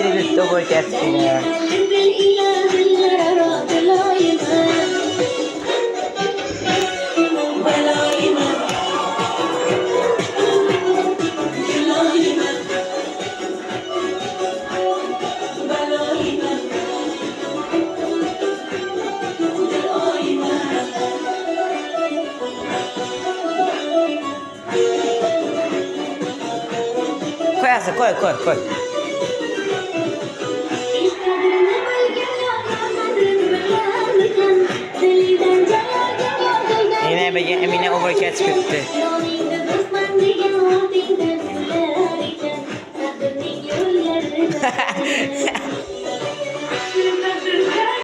Kişilik üstü overcast yine. Koy Aslı, koy koy koy. Yine Emine overcast bitti.